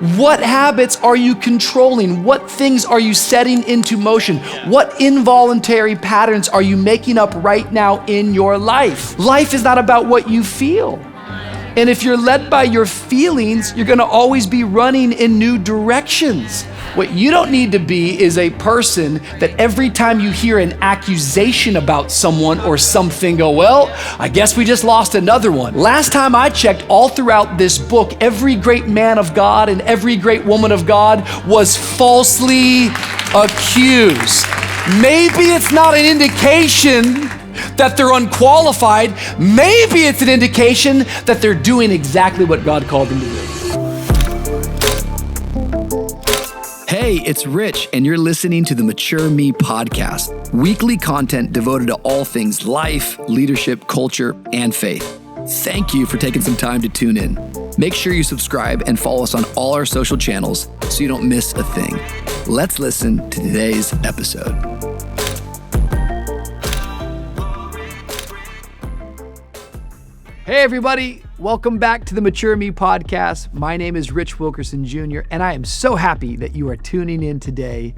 What habits are you controlling? What things are you setting into motion? What involuntary patterns are you making up right now in your life? Life is not about what you feel. And if you're led by your feelings, you're gonna always be running in new directions. What you don't need to be is a person that every time you hear an accusation about someone or something, go, well, I guess we just lost another one. Last time I checked, all throughout this book, every great man of God and every great woman of God was falsely accused. Maybe it's not an indication that they're unqualified. Maybe it's an indication that they're doing exactly what God called them to do. Hey, it's Rich, and you're listening to the Mature Me podcast, weekly content devoted to all things life, leadership, culture, and faith. Thank you for taking some time to tune in. Make sure you subscribe and follow us on all our social channels so you don't miss a thing. Let's listen to today's episode. Hey everybody, welcome back to the Mature Me podcast. My name is Rich Wilkerson Jr., and I am so happy that you are tuning in today.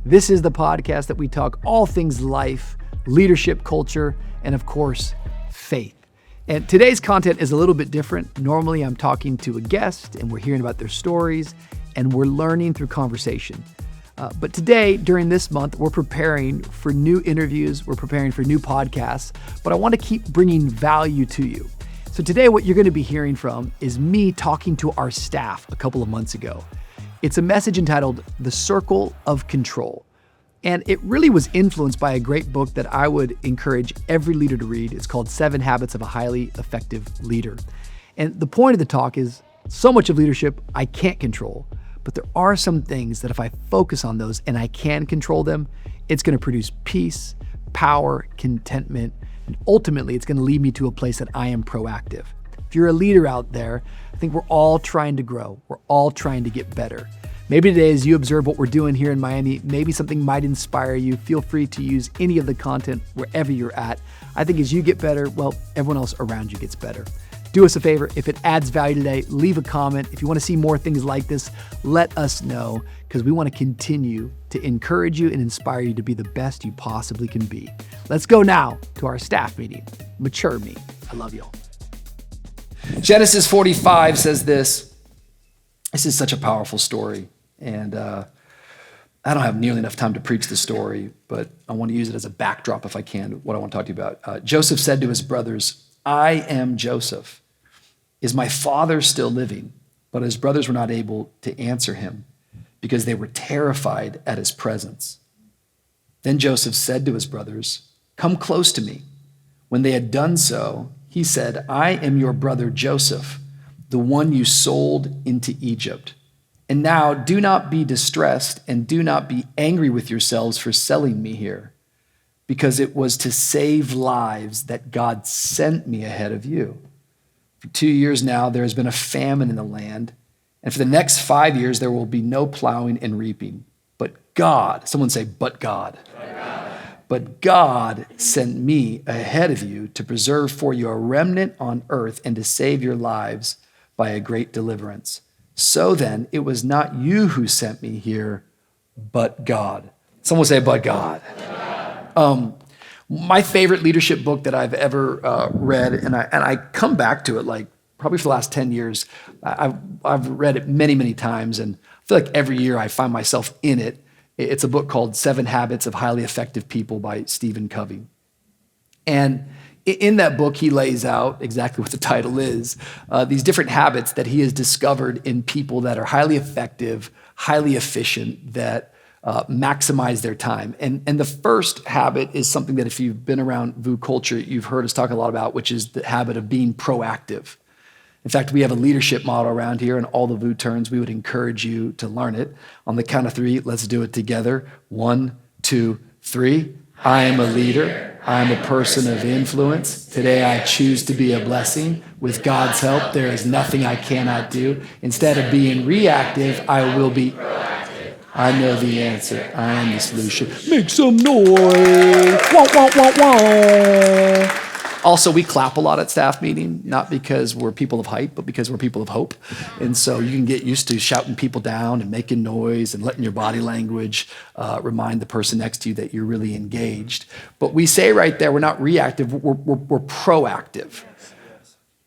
This is the podcast that we talk all things life, leadership, culture, and of course, faith. And today's content is a little bit different. Normally I'm talking to a guest and we're hearing about their stories and we're learning through conversation. But today, during this month, we're preparing for new interviews, we're preparing for new podcasts, but I want to keep bringing value to you. So today what you're going to be hearing from is me talking to our staff a couple of months ago. It's a message entitled The Circle of Control. And it really was influenced by a great book that I would encourage every leader to read. It's called 7 Habits of a Highly Effective Leader. And the point of the talk is so much of leadership I can't control, but there are some things that if I focus on those and I can control them, it's going to produce peace, power, contentment, and ultimately, it's going to lead me to a place that I am proactive. If you're a leader out there, I think we're all trying to grow. We're all trying to get better. Maybe today, as you observe what we're doing here in Miami, maybe something might inspire you. Feel free to use any of the content wherever you're at. I think as you get better, well, everyone else around you gets better. Do us a favor. If it adds value today, leave a comment. If you want to see more things like this, let us know, because we want to continue to encourage you and inspire you to be the best you possibly can be. Let's go now to our staff meeting. Mature Me. I love y'all. Genesis 45 says this. This is such a powerful story. And I don't have nearly enough time to preach the story, but I want to use it as a backdrop if I can, what I want to talk to you about. Joseph said to his brothers, I am Joseph. Is my father still living? But his brothers were not able to answer him because they were terrified at his presence. Then Joseph said to his brothers, come close to me. When they had done so, he said, I am your brother Joseph, the one you sold into Egypt. And now do not be distressed and do not be angry with yourselves for selling me here, because it was to save lives that God sent me ahead of you. For 2 years now, there has been a famine in the land, and for the next 5 years, there will be no plowing and reaping. But God, someone say, but God. But God sent me ahead of you to preserve for you a remnant on earth and to save your lives by a great deliverance. So then, it was not you who sent me here, but God. Someone say, but God. My favorite leadership book that I've ever read, and I come back to it like probably for the last 10 years. I've read it many, many times, and I feel like every year I find myself in it. It's a book called 7 Habits of Highly Effective People by Stephen Covey. And in that book, he lays out exactly what the title is, these different habits that he has discovered in people that are highly effective, highly efficient, that maximize their time. And the first habit is something that if you've been around VOUS culture, you've heard us talk a lot about, which is the habit of being proactive. In fact, we have a leadership model around here, and all the VOUS turns, we would encourage you to learn it. On the count of 3, let's do it together. 1, 2, 3. I am a leader. I am a person of influence. Today I choose to be a blessing. With God's help, there is nothing I cannot do. Instead of being reactive, I will be proactive. I know the answer. I am the solution. Make some noise. Wah, wah, wah, wah. Also, we clap a lot at staff meeting, not because we're people of hype, but because we're people of hope. And so you can get used to shouting people down and making noise and letting your body language remind the person next to you that you're really engaged. But we say right there, we're not reactive, we're proactive.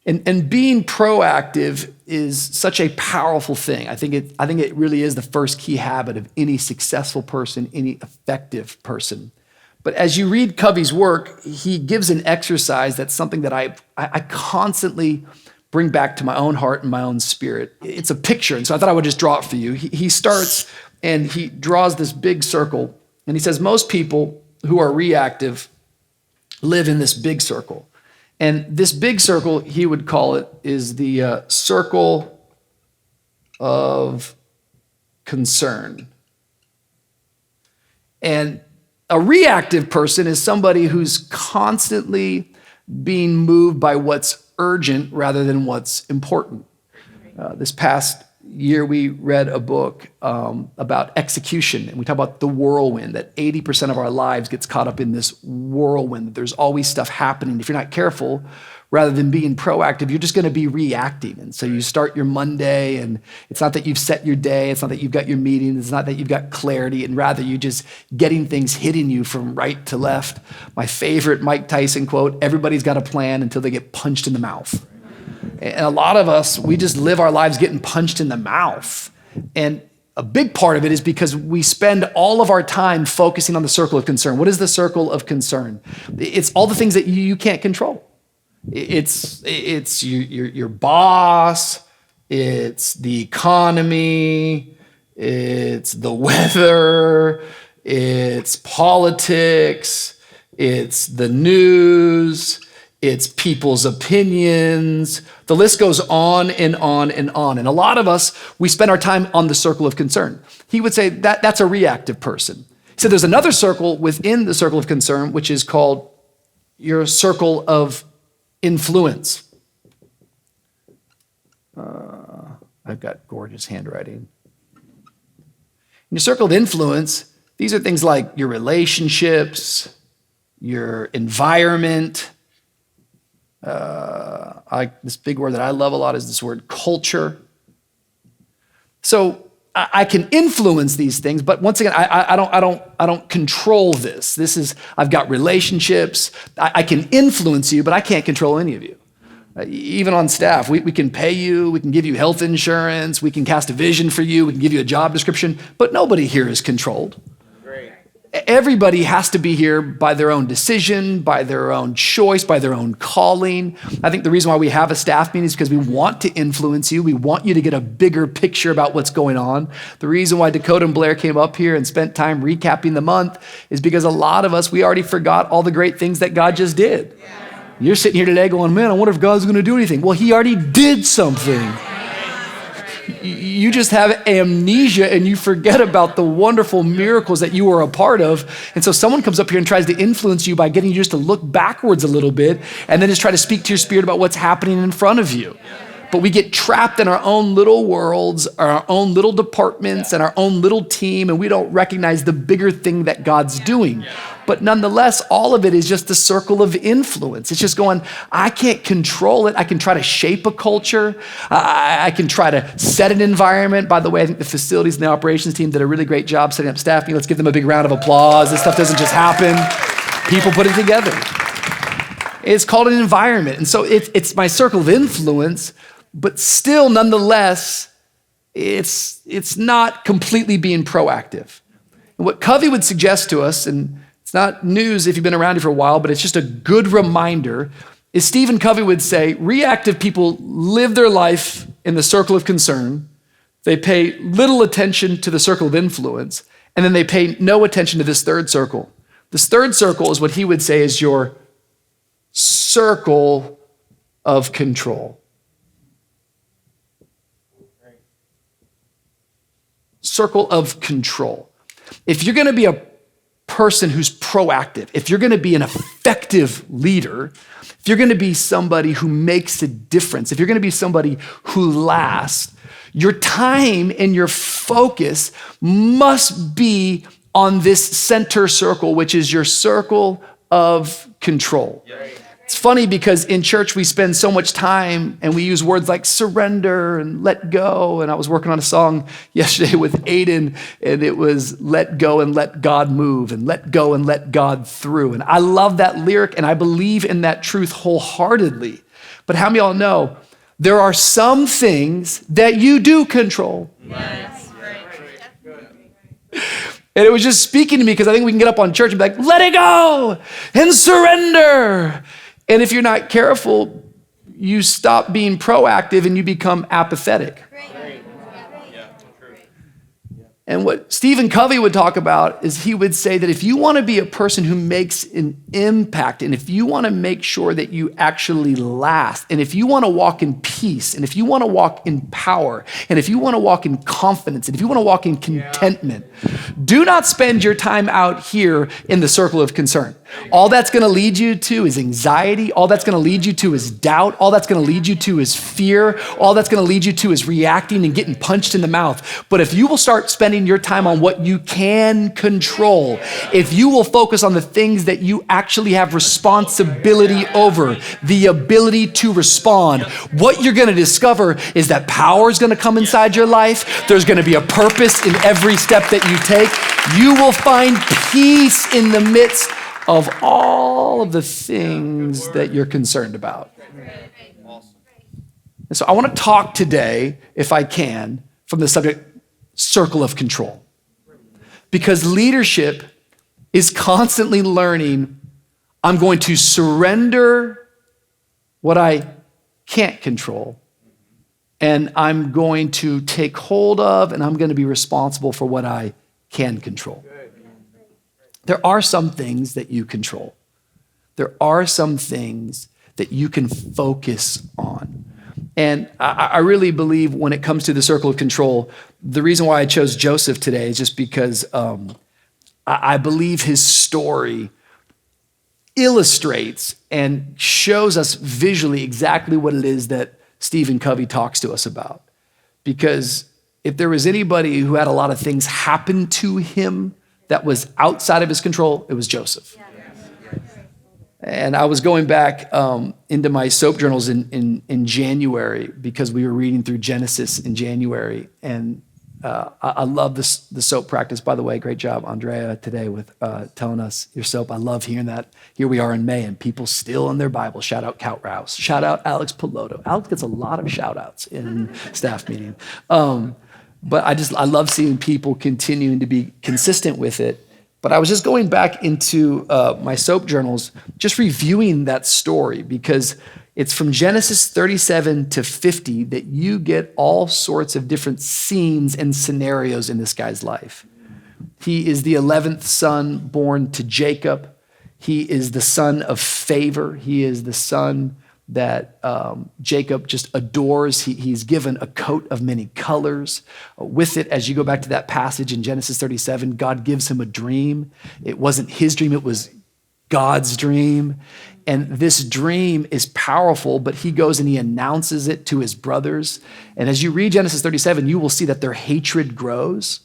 And being proactive is such a powerful thing. I think it really is the first key habit of any successful person, any effective person. But as you read Covey's work, he gives an exercise that's something that I constantly bring back to my own heart and my own spirit. It's a picture, and so I thought I would just draw it for you. He starts and he draws this big circle, and he says most people who are reactive live in this big circle. And this big circle, he would call it, is the circle of concern. And a reactive person is somebody who's constantly being moved by what's urgent rather than what's important. This past year, we read a book about execution, and we talk about the whirlwind, that 80% of our lives gets caught up in this whirlwind. There's always stuff happening. If you're not careful, rather than being proactive, you're just going to be reacting. And so you start your Monday, and it's not that you've set your day, it's not that you've got your meeting, it's not that you've got clarity, and rather you're just getting things hitting you from right to left. My favorite Mike Tyson quote, everybody's got a plan until they get punched in the mouth. And a lot of us, we just live our lives getting punched in the mouth. And a big part of it is because we spend all of our time focusing on the circle of concern. What is the circle of concern? It's all the things that you can't control. It's your boss, it's the economy, it's the weather, it's politics, it's the news, it's people's opinions. The list goes on and on and on. And a lot of us, we spend our time on the circle of concern. He would say that's a reactive person. He said there's another circle within the circle of concern, which is called your circle of influence. I've got gorgeous handwriting. In your circle of influence, these are things like your relationships, your environment. This big word that I love a lot is this word culture. So I can influence these things, but once again, I don't control this. I've got relationships. I can influence you, but I can't control any of you. Even on staff, we can pay you, we can give you health insurance, we can cast a vision for you, we can give you a job description, but nobody here is controlled. Great. Everybody has to be here by their own decision, by their own choice, by their own calling. I think the reason why we have a staff meeting is because we want to influence you. We want you to get a bigger picture about what's going on. The reason why Dakota and Blair came up here and spent time recapping the month is because a lot of us, we already forgot all the great things that God just did. Yeah. You're sitting here today going, man, I wonder if God's going to do anything. Well, he already did something. You just have amnesia and you forget about the wonderful miracles that you were a part of. And so someone comes up here and tries to influence you by getting you just to look backwards a little bit and then just try to speak to your spirit about what's happening in front of you. But we get trapped in our own little worlds, our own little departments, and our own little team, and we don't recognize the bigger thing that God's doing. But nonetheless, all of it is just the circle of influence. It's just going, I can't control it. I can try to shape a culture. I can try to set an environment. By the way, I think the facilities and the operations team did a really great job setting up staffing. Let's give them a big round of applause. This stuff doesn't just happen. People put it together. It's called an environment. And so it's my circle of influence, but still, nonetheless, it's not completely being proactive. And what Covey would suggest to us, and it's not news if you've been around here for a while, but it's just a good reminder, is Stephen Covey would say, reactive people live their life in the circle of concern. They pay little attention to the circle of influence, and then they pay no attention to this third circle. This third circle is what he would say is your circle of control. Circle of control. If you're going to be a person who's proactive, if you're going to be an effective leader, if you're going to be somebody who makes a difference, if you're going to be somebody who lasts, your time and your focus must be on this center circle, which is your circle of control. It's funny because in church we spend so much time and we use words like surrender and let go. And I was working on a song yesterday with Aiden, and it was let go and let God move, and let go and let God through. And I love that lyric, and I believe in that truth wholeheartedly. But how many of y'all know there are some things that you do control? Yes. And it was just speaking to me because I think we can get up on church and be like, let it go and surrender. And if you're not careful, you stop being proactive and you become apathetic. And what Stephen Covey would talk about is he would say that if you want to be a person who makes an impact, and if you want to make sure that you actually last, and if you want to walk in peace, and if you want to walk in power, and if you want to walk in confidence, and if you want to walk in contentment, do not spend your time out here in the circle of concern. All that's going to lead you to is anxiety. All that's going to lead you to is doubt. All that's going to lead you to is fear. All that's going to lead you to is reacting and getting punched in the mouth. But if you will start spending your time on what you can control, if you will focus on the things that you actually have responsibility over, the ability to respond, what you're going to discover is that power is going to come inside your life. There's going to be a purpose in every step that you take. You will find peace in the midst of all of the things that you're concerned about. And so I want to talk today, if I can, from the subject circle of control. Because leadership is constantly learning, I'm going to surrender what I can't control, and I'm going to take hold of, and I'm going to be responsible for what I can control. There are some things that you control. There are some things that you can focus on. And I really believe when it comes to the circle of control, the reason why I chose Joseph today is just because I believe his story illustrates and shows us visually exactly what it is that Stephen Covey talks to us about. Because if there was anybody who had a lot of things happen to him that was outside of his control, it was Joseph. And I was going back into my soap journals in January because we were reading through Genesis in January. And I love the soap practice. By the way, great job, Andrea, today with telling us your soap. I love hearing that. Here we are in May and people still in their Bible. Shout out Count Rouse. Shout out Alex Piloto. Alex gets a lot of shout outs in staff meeting. But I love seeing people continuing to be consistent with it. But I was just going back into my soap journals, just reviewing that story because it's from Genesis 37 to 50 that you get all sorts of different scenes and scenarios in this guy's life. He is the 11th son born to Jacob. He is the son of favor. He is the son that Jacob just adores. He's given a coat of many colors. With it, as you go back to that passage in Genesis 37, God gives him a dream. It wasn't his dream, it was God's dream. And this dream is powerful, but he goes and he announces it to his brothers. And as you read Genesis 37, you will see that their hatred grows.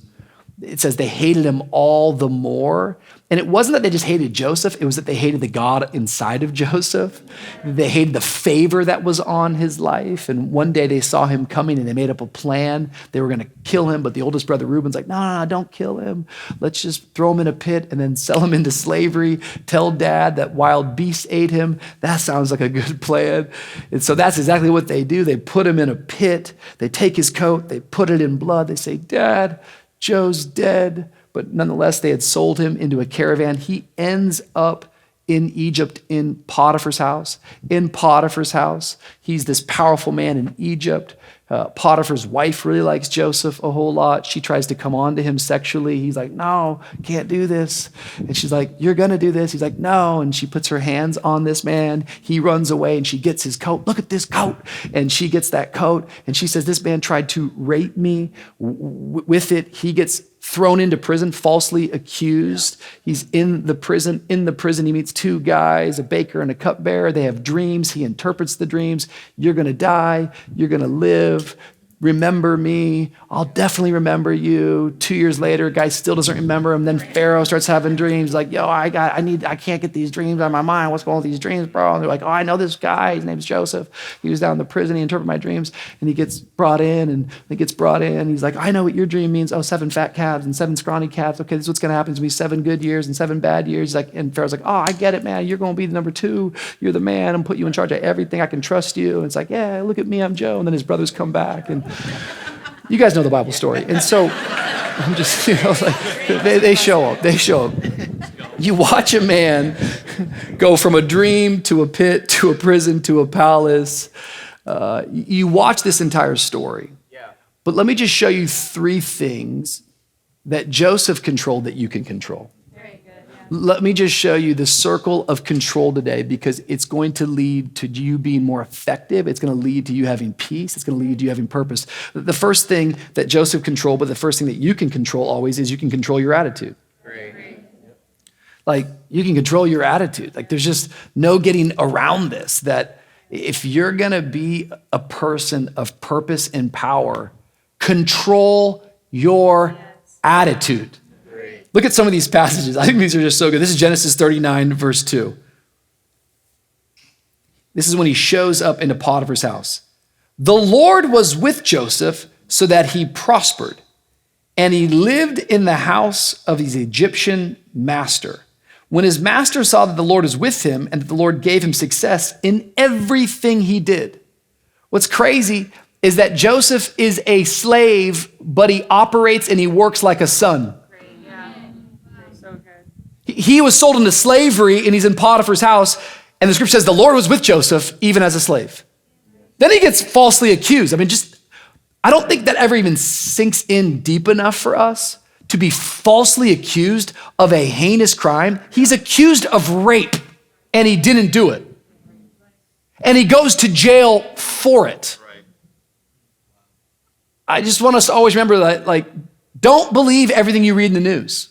It says they hated him all the more. And it wasn't that they just hated Joseph, it was that they hated the God inside of Joseph. They hated the favor that was on his life. And one day they saw him coming and they made up a plan. They were gonna kill him, but the oldest brother Reuben's like, no, don't kill him. Let's just throw him in a pit and then sell him into slavery. Tell dad that wild beasts ate him. That sounds like a good plan. And so that's exactly what they do. They put him in a pit. They take his coat, they put it in blood. They say, Dad, Joe's dead. But nonetheless, they had sold him into a caravan. He ends up in Egypt in Potiphar's house. In Potiphar's house, he's this powerful man in Egypt. Potiphar's wife really likes Joseph a whole lot. She tries to come on to him sexually. He's like, no, can't do this. And she's like, you're gonna do this. He's like, no. And she puts her hands on this man. He runs away and she gets his coat. Look at this coat. And she gets that coat. And she says, this man tried to rape me. With it, he gets thrown into prison, falsely accused. He's in the prison. In the prison, he meets two guys, a baker and a cupbearer. They have dreams. He interprets the dreams. You're gonna die. You're gonna live. remember me. I'll definitely remember you. 2 years later, guy still doesn't remember him. Then Pharaoh starts having dreams like, yo, I can't get these dreams out of my mind. What's going on with these dreams, bro? And they're like, oh, I know this guy. His name's Joseph. He was down in the prison. He interpreted my dreams. And he gets brought in and he's like, I know what your dream means. Oh, 7 fat calves and 7 scrawny calves. Okay, this is what's going to happen. It's going to be 7 good years and 7 bad years. And Pharaoh's like, oh, I get it, man. You're going to be the number 2. You're the man. I'm going to put you in charge of everything. I can trust you. And it's like, yeah, look at me. I'm Joe. And then his brothers come back. And you guys know the Bible story. And so I'm just, like, they show up. You watch a man go from a dream to a pit, to a prison, to a palace. You watch this entire story. But let me just show you 3 things that Joseph controlled that you can control. Let me just show you the circle of control today, because it's going to lead to you being more effective. It's going to lead to you having peace. It's going to lead to you having purpose. The first thing that Joseph controlled, but the first thing that you can control always, is you can control your attitude. Like, you can control your attitude. Like, there's just no getting around this, that if you're going to be a person of purpose and power, control your attitude. Look at some of these passages. I think these are just so good. This is Genesis 39, verse 2. This is when he shows up into Potiphar's house. The Lord was with Joseph so that he prospered, and he lived in the house of his Egyptian master. When his master saw that the Lord was with him and that the Lord gave him success in everything he did. What's crazy is that Joseph is a slave, but he operates and he works like a son. He was sold into slavery and he's in Potiphar's house, and the scripture says the Lord was with Joseph even as a slave. Then he gets falsely accused. I don't think that ever even sinks in deep enough for us to be falsely accused of a heinous crime. He's accused of rape and he didn't do it. And he goes to jail for it. I just want us to always remember that, like, don't believe everything you read in the news.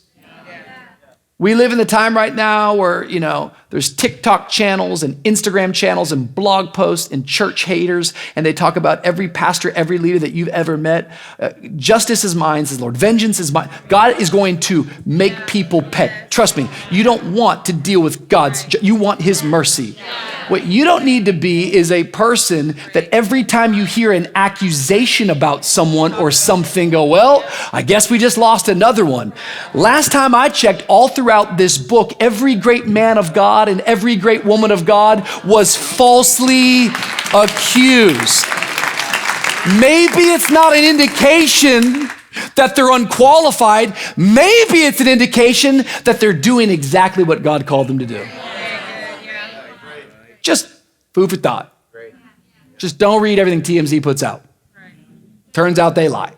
We live in the time right now where, there's TikTok channels and Instagram channels and blog posts and church haters, and they talk about every pastor, every leader that you've ever met. Justice is mine, says the Lord. Vengeance is mine. God is going to make people pay. Trust me, you don't want to deal with you want his mercy. What you don't need to be is a person that every time you hear an accusation about someone or something, go, well, I guess we just lost another one. Last time I checked, all throughout this book, every great man of God and every great woman of God was falsely accused. Maybe it's not an indication that they're unqualified. Maybe it's an indication that they're doing exactly what God called them to do. Just food for thought. Just don't read everything TMZ puts out. Turns out they lie.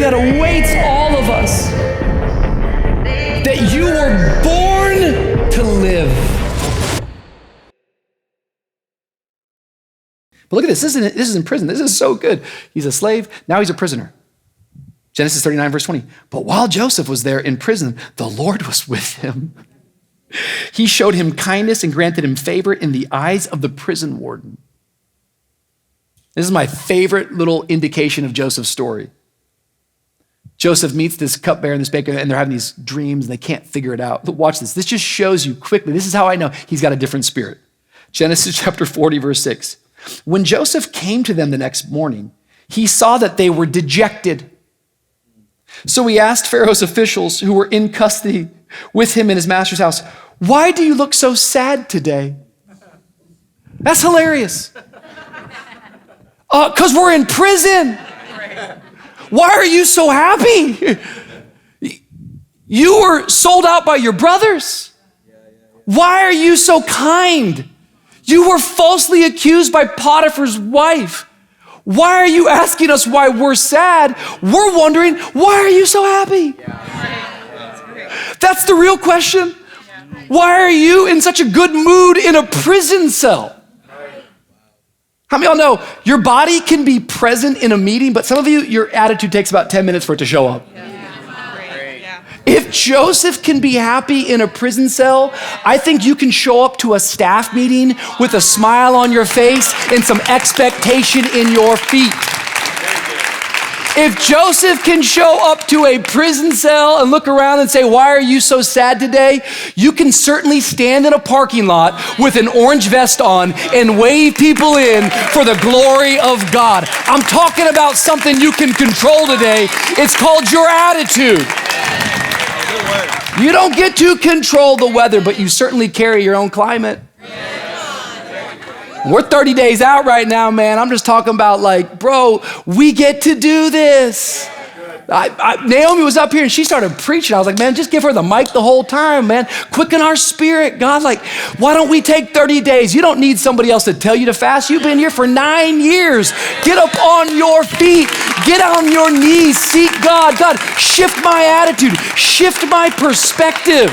That awaits all of us, that you were born to live. But look at this. This is in prison. This is so good. He's a slave. Now he's a prisoner. Genesis 39, verse 20. But while Joseph was there in prison, the Lord was with him. He showed him kindness and granted him favor in the eyes of the prison warden. This is my favorite little indication of Joseph's story. Joseph meets this cupbearer and this baker, and they're having these dreams, and they can't figure it out. But watch this. This just shows you quickly. This is how I know he's got a different spirit. Genesis chapter 40, verse 6. When Joseph came to them the next morning, he saw that they were dejected. So he asked Pharaoh's officials who were in custody with him in his master's house, "Why do you look so sad today?" That's hilarious. Because we're in prison. Why are you so happy? You were sold out by your brothers. Why are you so kind? You were falsely accused by Potiphar's wife. Why are you asking us why we're sad? We're wondering, why are you so happy? That's the real question. Why are you in such a good mood in a prison cell? How many of y'all know your body can be present in a meeting, but some of you, your attitude takes about 10 minutes for it to show up. If Joseph can be happy in a prison cell, I think you can show up to a staff meeting with a smile on your face and some expectation in your feet. If Joseph can show up to a prison cell and look around and say, "Why are you so sad today?" you can certainly stand in a parking lot with an orange vest on and wave people in for the glory of God. I'm talking about something you can control today. It's called your attitude. You don't get to control the weather, but you certainly carry your own climate. We're 30 days out right now, man. I'm just talking about like, bro, we get to do this. Naomi was up here and she started preaching. I was like, man, just give her the mic the whole time, man. Quicken our spirit. God, like, why don't we take 30 days? You don't need somebody else to tell you to fast. You've been here for 9 years. Get up on your feet. Get on your knees. Seek God. God, shift my attitude. Shift my perspective.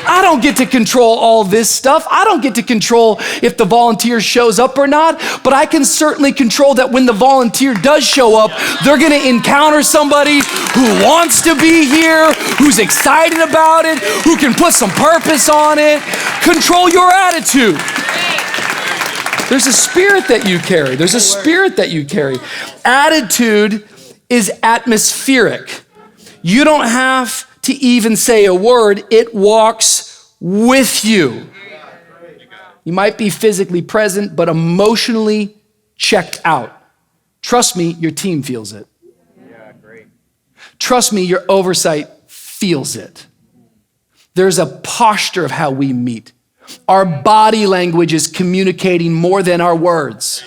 I don't get to control all this stuff. I don't get to control if the volunteer shows up or not, but I can certainly control that when the volunteer does show up, they're going to encounter somebody who wants to be here, who's excited about it, who can put some purpose on it. Control your attitude. There's a spirit that you carry. There's a spirit that you carry. Attitude is atmospheric. You don't have to even say a word. It walks with you. You might be physically present, but emotionally checked out. Trust me, your team feels it. Trust me, your oversight feels it. There's a posture of how we meet. Our body language is communicating more than our words.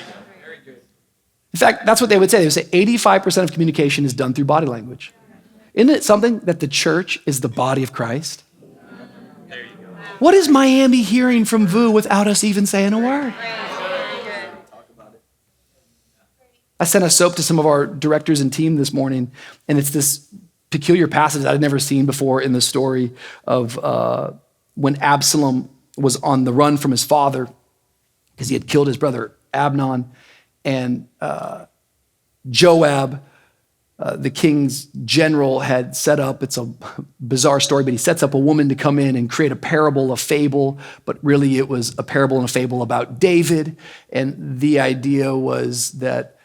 In fact, that's what they would say. They would say 85% of communication is done through body language. Isn't it something that the church is the body of Christ? What is Miami hearing from VOUS without us even saying a word? I sent a soap to some of our directors and team this morning, and it's this peculiar passage I'd never seen before in the story of when Absalom was on the run from his father because he had killed his brother Amnon, and Joab, the king's general, had set up, it's a bizarre story, but he sets up a woman to come in and create a parable, a fable, but really it was a parable and a fable about David. And the idea was that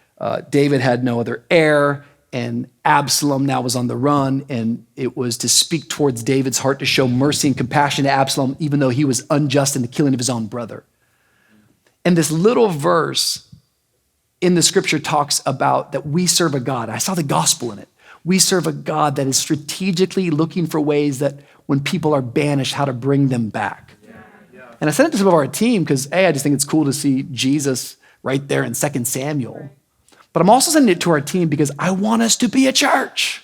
David had no other heir, and Absalom now was on the run, and it was to speak towards David's heart, to show mercy and compassion to Absalom, even though he was unjust in the killing of his own brother. And this little verse in the scripture talks about that we serve a God. I saw the gospel in it. We serve a God that is strategically looking for ways that when people are banished, how to bring them back. And I sent it to some of our team because, I just think it's cool to see Jesus right there in 2 Samuel. But I'm also sending it to our team because I want us to be a church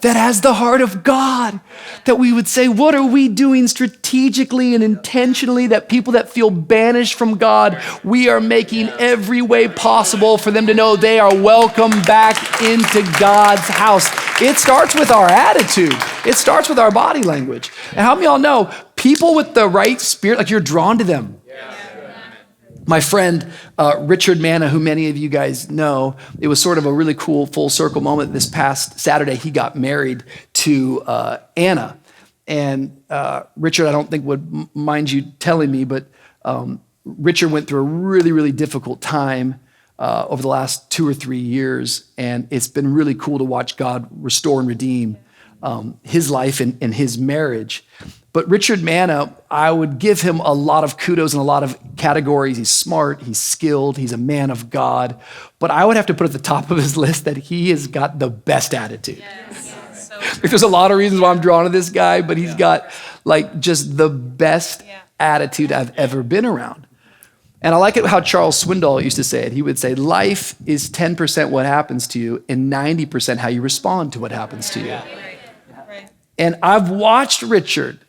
that has the heart of God, that we would say, what are we doing strategically and intentionally that people that feel banished from God, we are making every way possible for them to know they are welcome back into God's house. It starts with our attitude. It starts with our body language. And how many of y'all know people with the right spirit, like you're drawn to them? My friend, Richard Manna, who many of you guys know, it was sort of a really cool full circle moment. This past Saturday, he got married to Anna. And Richard, I don't think would mind you telling me, but Richard went through a really, really difficult time over the last 2 or 3 years. And it's been really cool to watch God restore and redeem his life and his marriage. But Richard Manna, I would give him a lot of kudos in a lot of categories. He's smart, he's skilled, he's a man of God. But I would have to put at the top of his list that he has got the best attitude. Yes. So there's a lot of reasons why I'm drawn to this guy, but he's got like just the best attitude I've ever been around. And I like it how Charles Swindoll used to say it. He would say, life is 10% what happens to you and 90% how you respond to what happens to you. And I've watched Richard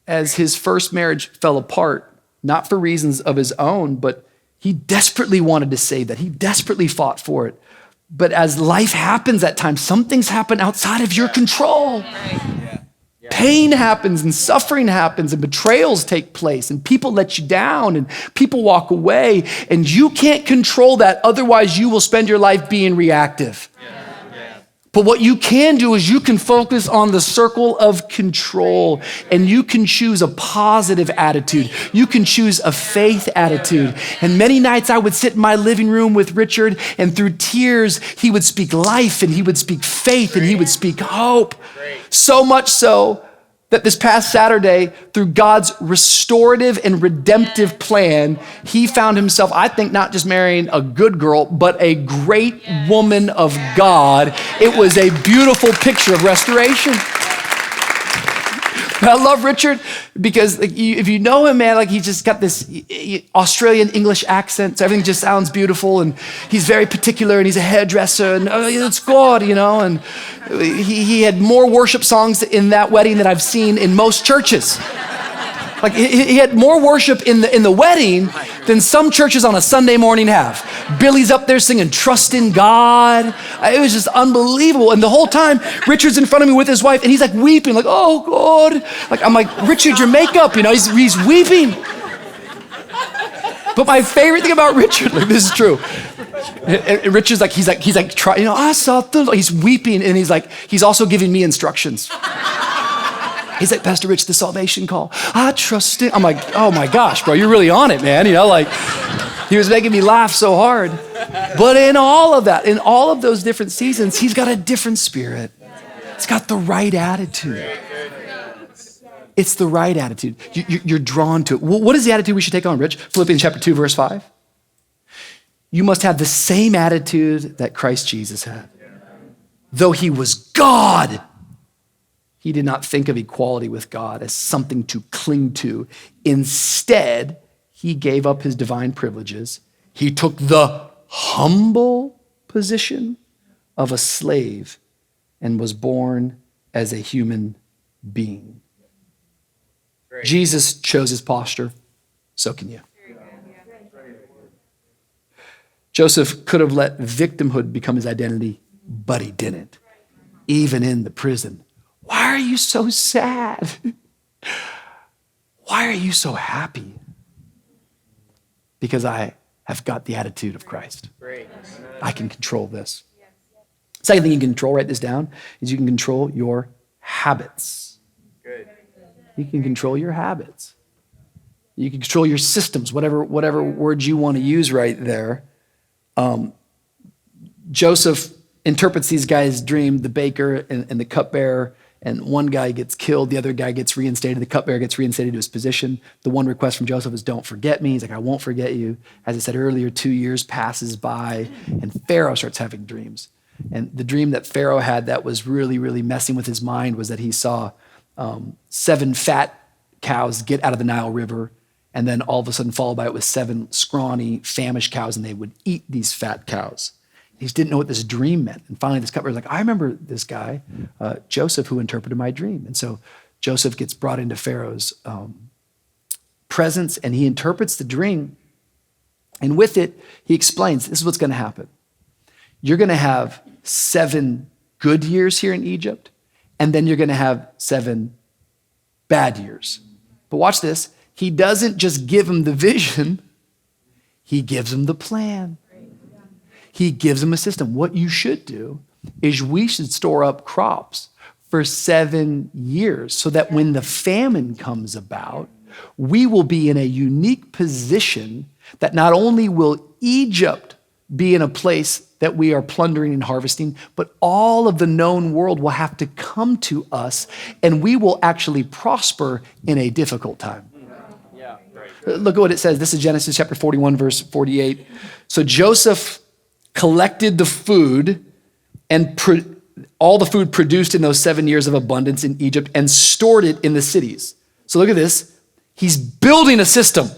as his first marriage fell apart, not for reasons of his own, but he desperately wanted to save that. He desperately fought for it. But as life happens at times, some things happen outside of your control. Pain happens and suffering happens and betrayals take place and people let you down and people walk away and you can't control that. Otherwise, you will spend your life being reactive. But what you can do is you can focus on the circle of control and you can choose a positive attitude. You can choose a faith attitude. And many nights I would sit in my living room with Richard and through tears, he would speak life and he would speak faith and he would speak hope. So much so that this past Saturday, through God's restorative and redemptive plan, he found himself, I think, not just marrying a good girl, but a great woman of God. It was a beautiful picture of restoration. I love Richard because if you know him, man, he's just got this Australian English accent, so everything just sounds beautiful, and he's very particular, and he's a hairdresser, and it's God, and he had more worship songs in that wedding than I've seen in most churches. He had more worship in the wedding than some churches on a Sunday morning have. Billy's up there singing Trust in God. It was just unbelievable. And the whole time, Richard's in front of me with his wife and he's weeping, oh God. I'm like, Richard, your makeup, he's weeping. But my favorite thing about Richard, this is true. And Richard's he's weeping and he's also giving me instructions. He's like, Pastor Rich, the salvation call. I trust it. I'm like, oh my gosh, bro, you're really on it, man. He was making me laugh so hard. But in all of that, in all of those different seasons, he's got a different spirit. It's got the right attitude. It's the right attitude. You're drawn to it. What is the attitude we should take on, Rich? Philippians chapter 2, verse 5. You must have the same attitude that Christ Jesus had. Though he was God, he did not think of equality with God as something to cling to. Instead, he gave up his divine privileges. He took the humble position of a slave and was born as a human being. Great. Jesus chose his posture, so can you. Joseph could have let victimhood become his identity, but he didn't, even in the prison. Why are you so sad? Why are you so happy? Because I have got the attitude of Christ. I can control this. Second thing you can control, write this down, is you can control your habits. You can control your habits. You can control your systems, whatever word you want to use right there. Joseph interprets these guys' dream, the baker and the cupbearer, and one guy gets killed, the other guy gets reinstated, the cupbearer gets reinstated to his position. The one request from Joseph is, don't forget me. He's like, I won't forget you. As I said earlier, 2 years passes by, and Pharaoh starts having dreams. And the dream that Pharaoh had that was really, really messing with his mind was that he saw 7 fat cows get out of the Nile River, and then all of a sudden followed by it with 7 scrawny, famished cows, and they would eat these fat cows. He just didn't know what this dream meant. And finally, this cupbearer was like, I remember this guy, Joseph, who interpreted my dream. And so Joseph gets brought into Pharaoh's presence, and he interprets the dream. And with it, he explains, this is what's going to happen. You're going to have 7 good years here in Egypt, and then you're going to have 7 bad years. But watch this. He doesn't just give him the vision. He gives them the plan. He gives them a system. What you should do is we should store up crops for 7 years so that when the famine comes about, we will be in a unique position that not only will Egypt be in a place that we are plundering and harvesting, but all of the known world will have to come to us, and we will actually prosper in a difficult time. Look at what it says. This is Genesis chapter 41, verse 48. So Joseph collected the food and all the food produced in those 7 years of abundance in Egypt and stored it in the cities. So look at this. He's building a system.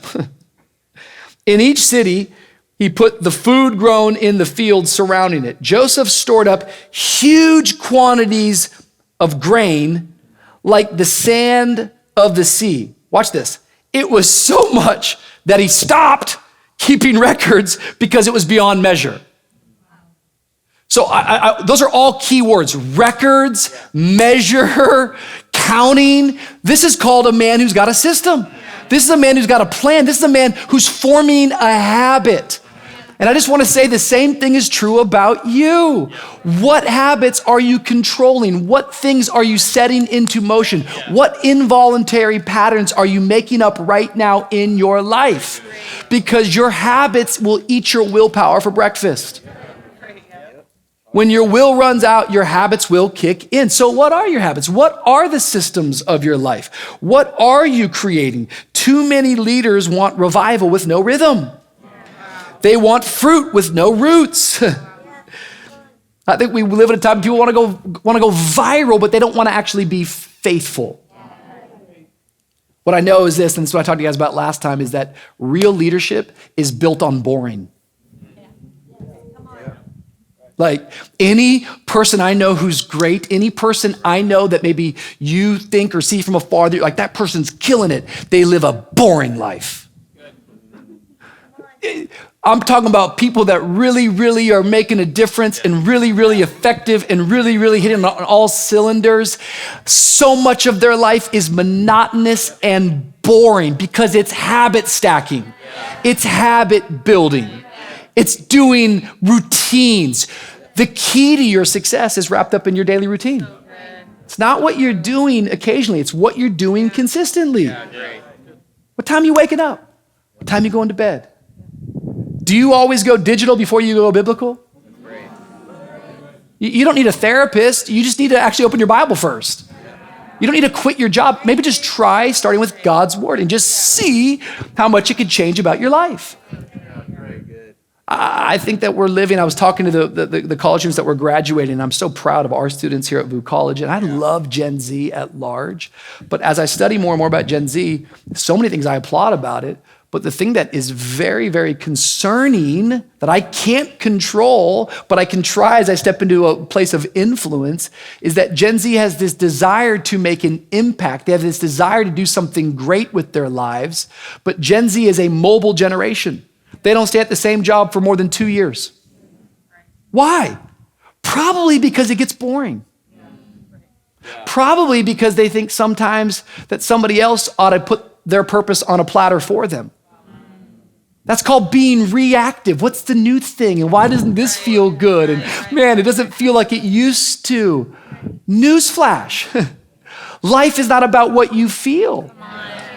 In each city, he put the food grown in the fields surrounding it. Joseph stored up huge quantities of grain like the sand of the sea. Watch this. It was so much that he stopped keeping records because it was beyond measure. So those are all key words: records, measure, counting. This is called a man who's got a system. This is a man who's got a plan. This is a man who's forming a habit. And I just want to say the same thing is true about you. What habits are you controlling? What things are you setting into motion? What involuntary patterns are you making up right now in your life? Because your habits will eat your willpower for breakfast. When your will runs out, your habits will kick in. So what are your habits? What are the systems of your life? What are you creating? Too many leaders want revival with no rhythm. They want fruit with no roots. I think we live in a time people want to go viral, but they don't want to actually be faithful. What I know is this, and this is what I talked to you guys about last time, is that real leadership is built on boring. Like any person I know who's great, any person I know that maybe you think or see from afar, like that person's killing it, they live a boring life. I'm talking about people that really, really are making a difference and really, really effective and really, really hitting on all cylinders. So much of their life is monotonous and boring because it's habit stacking. It's habit building. It's doing routines. The key to your success is wrapped up in your daily routine. It's not what you're doing occasionally. It's what you're doing consistently. What time are you waking up? What time are you going to bed? Do you always go digital before you go biblical? You don't need a therapist. You just need to actually open your Bible first. You don't need to quit your job. Maybe just try starting with God's word and just see how much it could change about your life. I think that we're living, I was talking to the college students that were graduating, and I'm so proud of our students here at VOUS College, and I love Gen Z at large. But as I study more and more about Gen Z, so many things I applaud about it. But the thing that is very, very concerning that I can't control, but I can try as I step into a place of influence, is that Gen Z has this desire to make an impact. They have this desire to do something great with their lives. But Gen Z is a mobile generation. They don't stay at the same job for more than 2 years. Why? Probably because it gets boring. Probably because they think sometimes that somebody else ought to put their purpose on a platter for them. That's called being reactive. What's the new thing? And why doesn't this feel good? And man, it doesn't feel like it used to. Newsflash. Life is not about what you feel.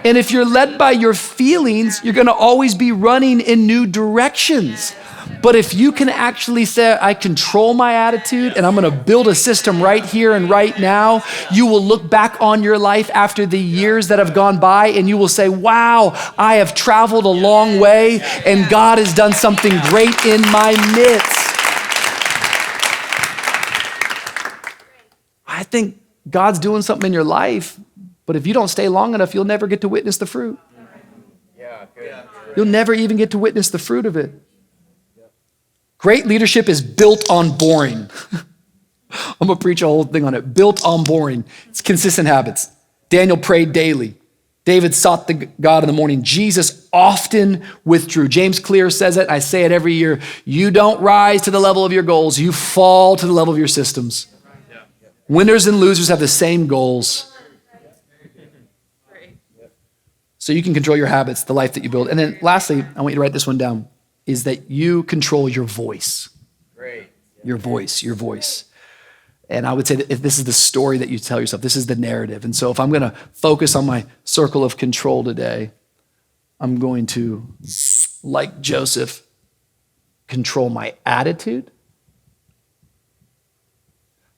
And if you're led by your feelings, you're going to always be running in new directions. But if you can actually say, I control my attitude and I'm going to build a system right here and right now, you will look back on your life after the years that have gone by and you will say, wow, I have traveled a long way and God has done something great in my midst. I think God's doing something in your life, but if you don't stay long enough, you'll never get to witness the fruit. You'll never even get to witness the fruit of it. Great leadership is built on boring. I'm going to preach a whole thing on it. Built on boring. It's consistent habits. Daniel prayed daily. David sought the God in the morning. Jesus often withdrew. James Clear says it. I say it every year. You don't rise to the level of your goals. You fall to the level of your systems. Winners and losers have the same goals. So you can control your habits, the life that you build. And then lastly, I want you to write this one down. is that you control your voice. Great. Your voice. And I would say that if this is the story that you tell yourself, this is the narrative. And so if I'm gonna focus on my circle of control today, I'm going to, like Joseph, control my attitude.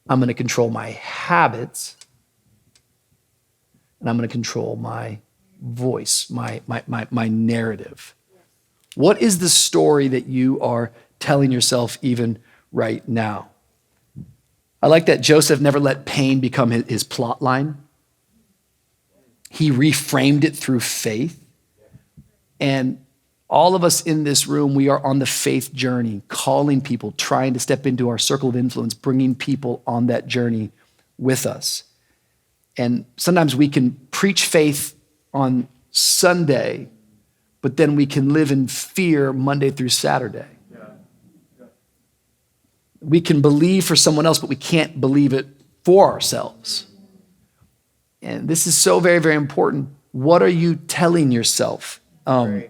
I'm gonna control my habits. And I'm gonna control my voice, my narrative. What is the story that you are telling yourself even right now? I like that Joseph never let pain become his plot line. He reframed it through faith. And all of us in this room, we are on the faith journey, calling people, trying to step into our circle of influence, bringing people on that journey with us. And sometimes we can preach faith on Sunday, but then we can live in fear Monday through Saturday. We can believe for someone else, but we can't believe it for ourselves. And this is so very, very important. What are you telling yourself? I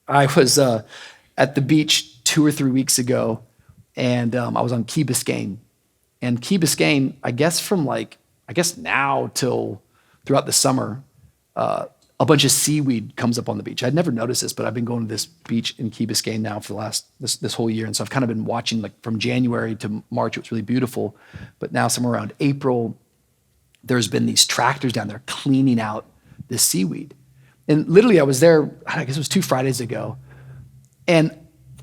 was at the beach 2 or 3 weeks ago, and I was on Key Biscayne. And Key Biscayne, I guess now till throughout the summer, a bunch of seaweed comes up on the beach. I'd never noticed this, but I've been going to this beach in Key Biscayne now for the last, this whole year. And so I've kind of been watching, like from January to March, it was really beautiful. But now somewhere around April, there's been these tractors down there cleaning out this seaweed. And literally I was there, I guess it was 2 Fridays ago. And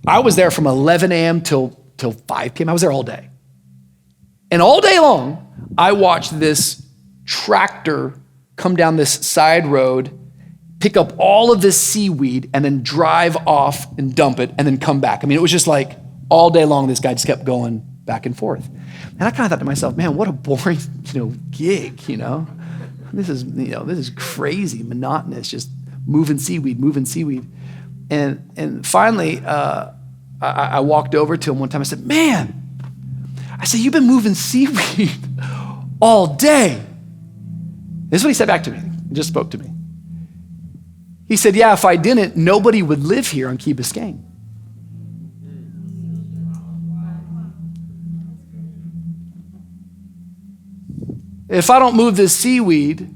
I was there from 11 a.m. till 5 p.m. I was there all day. And all day long, I watched this tractor come down this side road, pick up all of this seaweed, and then drive off and dump it, and then come back. I mean, it was just like all day long, this guy just kept going back and forth. And I kind of thought to myself, man, what a boring, gig, This is crazy, monotonous, just moving seaweed. And finally, I walked over to him one time. I said, man, you've been moving seaweed all day. This is what he said back to me. He just spoke to me. He said, yeah, if I didn't, nobody would live here on Key Biscayne. If I don't move this seaweed,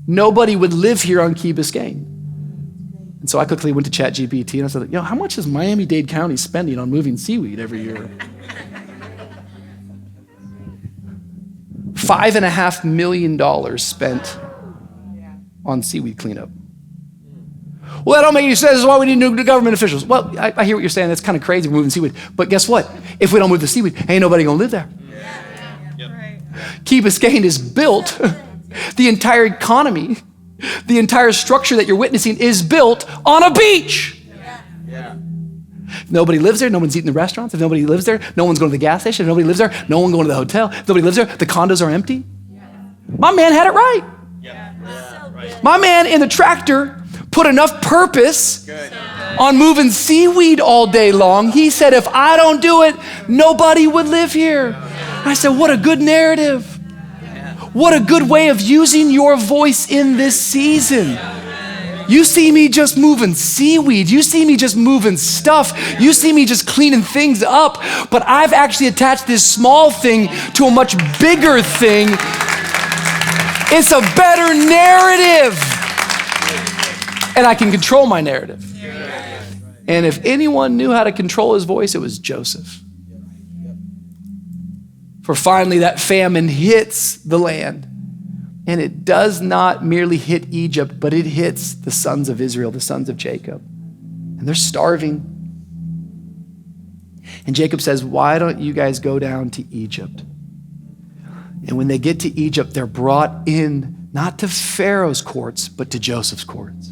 nobody would live here on Key Biscayne. And so I quickly went to ChatGPT and I said, how much is Miami-Dade County spending on moving seaweed every year? $5.5 million spent on seaweed cleanup. Well, that don't make any sense. This is why we need new government officials. Well, I hear what you're saying. That's kind of crazy, moving seaweed. But guess what? If we don't move the seaweed, ain't nobody gonna live there. Right. Key Biscayne is built. The entire economy, the entire structure that you're witnessing is built on a beach. Yeah. If nobody lives there, no one's eating in the restaurants. If nobody lives there, no one's going to the gas station. If nobody lives there, no one going to the hotel. If nobody lives there, the condos are empty. My man had it right. My man in the tractor put enough purpose on moving seaweed all day long. He said, if I don't do it, nobody would live here. I said, what a good narrative. What a good way of using your voice in this season. You see me just moving seaweed. You see me just moving stuff. You see me just cleaning things up. But I've actually attached this small thing to a much bigger thing. It's a better narrative. And I can control my narrative. And if anyone knew how to control his voice, it was Joseph. For finally that famine hits the land. And it does not merely hit Egypt, but it hits the sons of Israel, the sons of Jacob. And they're starving. And Jacob says, why don't you guys go down to Egypt? And when they get to Egypt, they're brought in, not to Pharaoh's courts, but to Joseph's courts.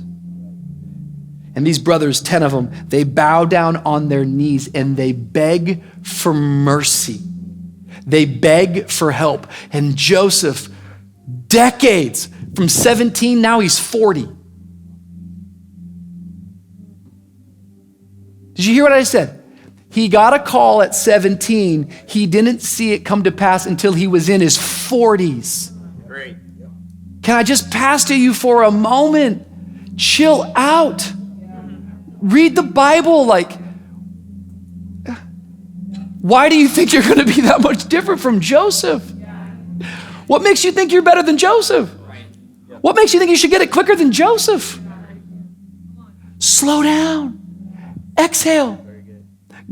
And these brothers, 10 of them, they bow down on their knees and they beg for mercy. They beg for help. And Joseph, decades, from 17, now he's 40. Did you hear what I said? He got a call at 17. He didn't see it come to pass until he was in his 40s. Great. Can I just pastor you for a moment? Chill out. read the Bible. Like, why do you think you're going to be that much different from Joseph? What makes you think you're better than Joseph? What makes you think you should get it quicker than Joseph? Slow down. Exhale.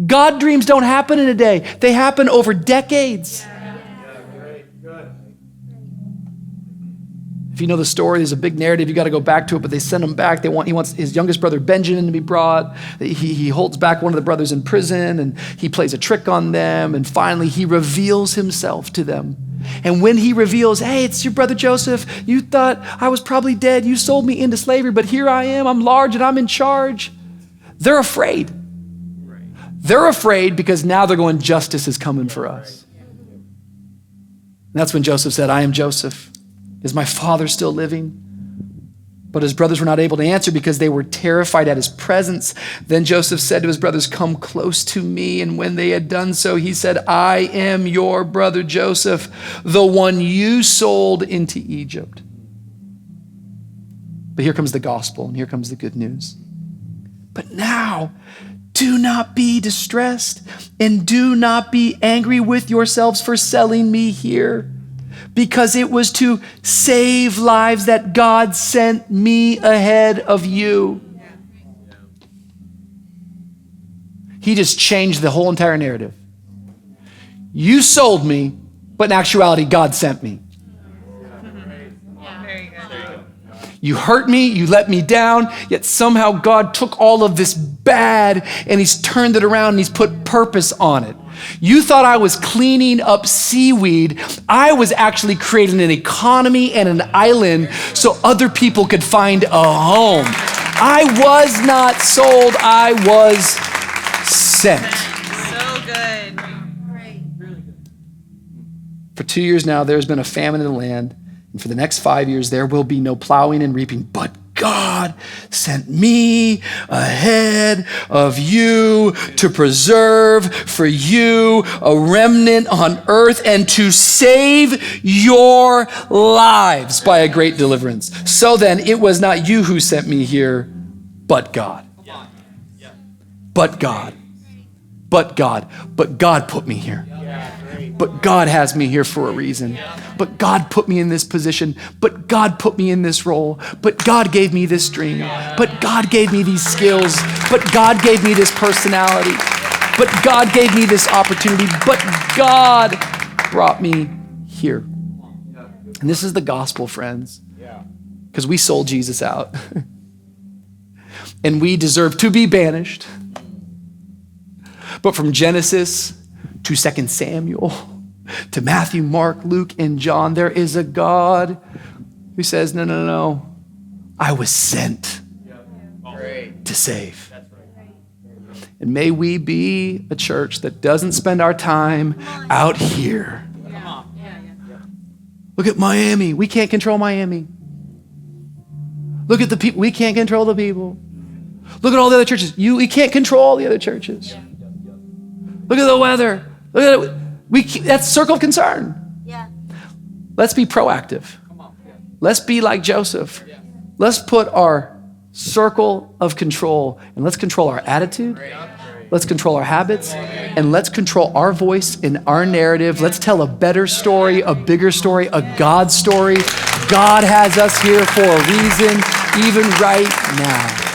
God dreams don't happen in a day. They happen over decades. If you know the story, there's a big narrative. You got to go back to it, but they send him back. He wants his youngest brother, Benjamin, to be brought. He holds back one of the brothers in prison, and he plays a trick on them. And finally, he reveals himself to them. And when he reveals, hey, it's your brother Joseph. You thought I was probably dead. You sold me into slavery, but here I am. I'm large and I'm in charge. They're afraid. They're afraid because now they're going, justice is coming for us. And that's when Joseph said, I am Joseph. Is my father still living? But his brothers were not able to answer because they were terrified at his presence. Then Joseph said to his brothers, come close to me. And when they had done so, he said, I am your brother Joseph, the one you sold into Egypt. But here comes the gospel, and here comes the good news. But now, do not be distressed, and do not be angry with yourselves for selling me here, because it was to save lives that God sent me ahead of you. He just changed the whole entire narrative. You sold me, but in actuality, God sent me. You hurt me, you let me down, yet somehow God took all of this bad and he's turned it around and he's put purpose on it. You thought I was cleaning up seaweed. I was actually creating an economy and an island so other people could find a home. I was not sold, I was sent. So good. For 2 years now, there's been a famine in the land. And for the next 5 years, there will be no plowing and reaping, but God sent me ahead of you to preserve for you a remnant on earth and to save your lives by a great deliverance. So then, it was not you who sent me here, but God. But God. But God. But God put me here. But God has me here for a reason. But God put me in this position. But God put me in this role. But God gave me this dream. But God gave me these skills. But God gave me this personality. But God gave me this opportunity. But God brought me here. And this is the gospel, friends. Because we sold Jesus out. And we deserve to be banished. But from Genesis to 2 Samuel, to Matthew, Mark, Luke, and John, there is a God who says, no, I was sent to save. And may we be a church that doesn't spend our time out here. Look at Miami. We can't control Miami. Look at the people. We can't control the people. Look at all the other churches. We can't control all the other churches. Look at the weather. Look at it. That's circle of concern. Yeah. Let's be proactive. Let's be like Joseph. Let's put our circle of control and let's control our attitude. Let's control our habits and let's control our voice in our narrative. Let's tell a better story, a bigger story, a God story. God has us here for a reason, even right now.